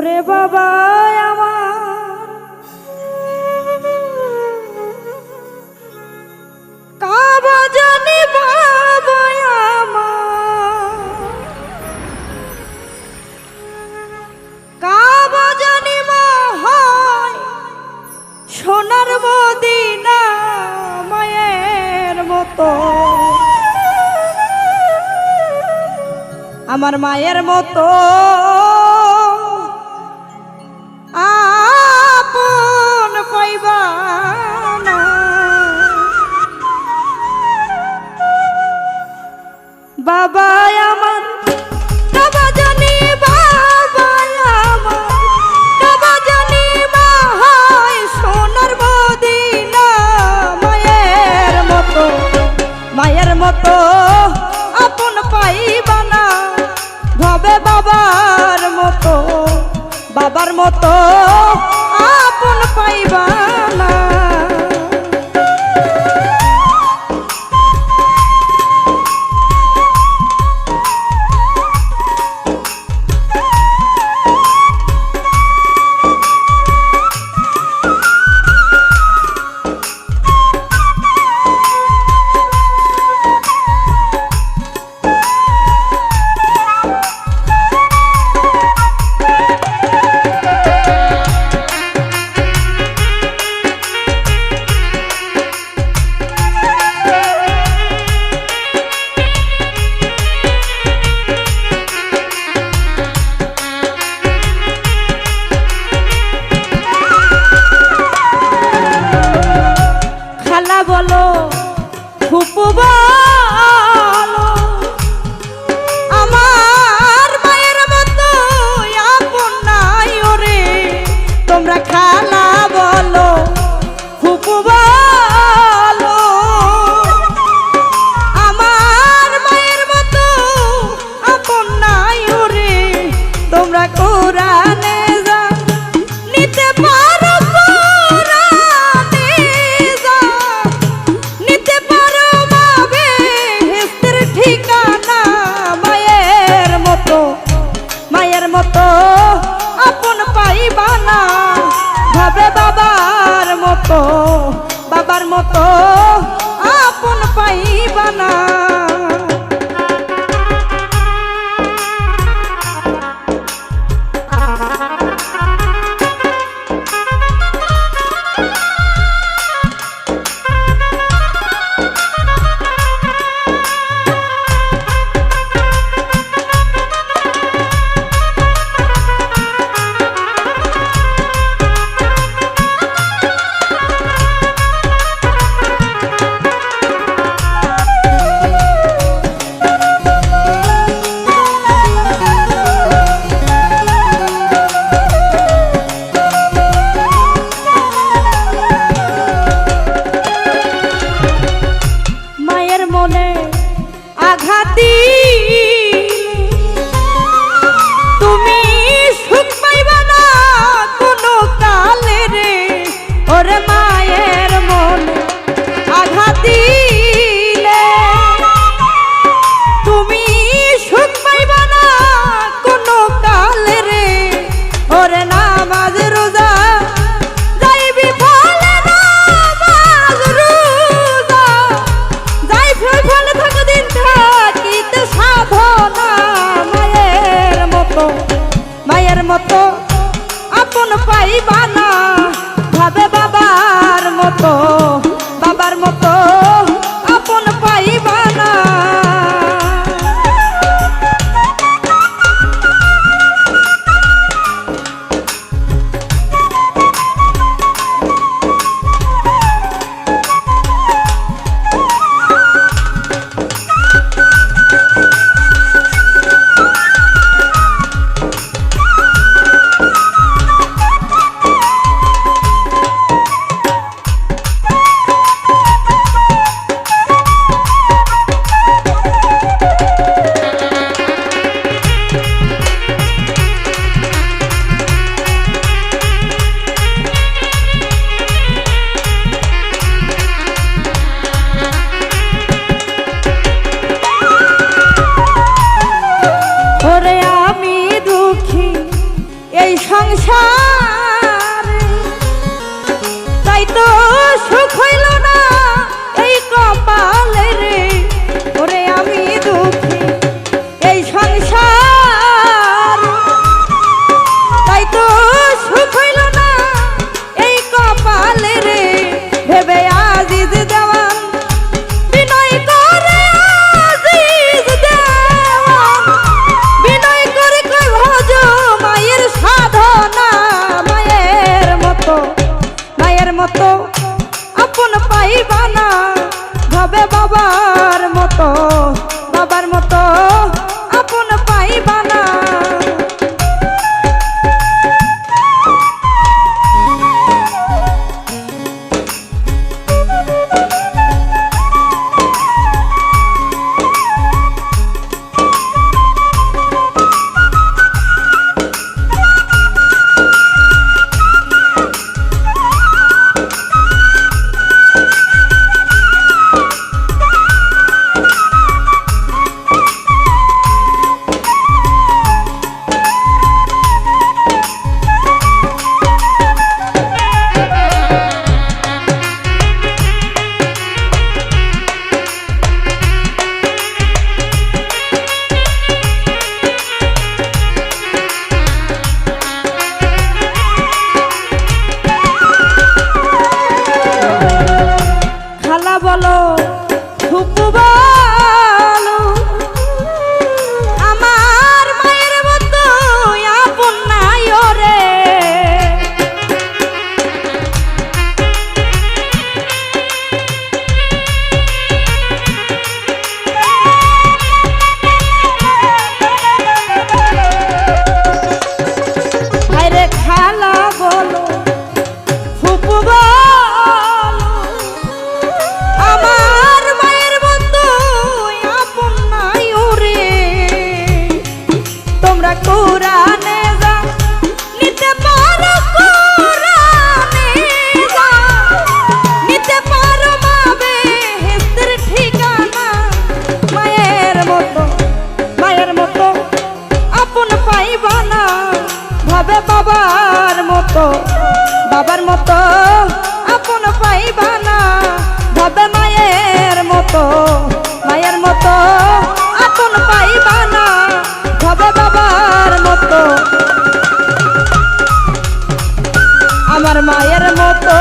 ওরে বাবা আমার কাবা জানি বাবা আমার কাবা জানি মা হয় সোনার মদিনা মায়ের মতো আমার মায়ের মতো আপন পাইবা না বাবা আমার কাবা জানি বাবা আমার কাবা জানি মা হয় সোনার মদিনা মায়ের মতো আপন পাইবা না ভবে বাবার মতো আপন পাইবা না বলো ফুপু বলো আমার মায়ের মতো আপন নাই ওরে তোমরা খালা বলো ফুপু বলো আমার মায়ের মতো আপন নাই ওরে তোমরা কোরআনে যা নিতে পারো মতো আপন পাইবা না ভাবে বাবার মতো আপন পাইবা না তুমি সুখ পাইবা না কোনো কালে রে ওরে মায়ের মনে আঘাত দিলে তুমি সুখ পাইবা না কোনো কালে রে ওরে নামাজ রোজা যাইবি ফলে নামাজ রোজা যাই ফলে থাকো দিন থাকিতে সাধনা মায়ের মতো আপন পাইবা না ভাবে বাবার মতো আপন পাইবা না সংসার তাই তো সুখ হইল না এই কপালে রে ওরে আমি দুঃখী এই সংসার তাই তো সুখ হইল না এই কপালে রে ভেবে আজিজ দেওয়ান বিনয় করে আজিজ দেওয়ান বিনয় করে কই ভজ মায়ের সাধনা মায়ের মতো আপন পাইবা না ভাবে বাবার মতো আপন পাইবা না বলো ফুপু বলো আমার মায়ের মতো আপন নাই ওরে ভাইরে খালা বলো ফুপু আমার মায়ের মতো আপন নাই ওরে তোমরা কোরআনে যা নিতে পারো কোরআনে যা নিতে পারো মা বেহেশতের ঠিকানা মায়ের মতো আপন পাইবা না ভাবে বাবার মতো আপন পাইবা না ভাবে মায়ের মতো আপন পাইবা না ভাবে বাবার মতো আমার মায়ের মতো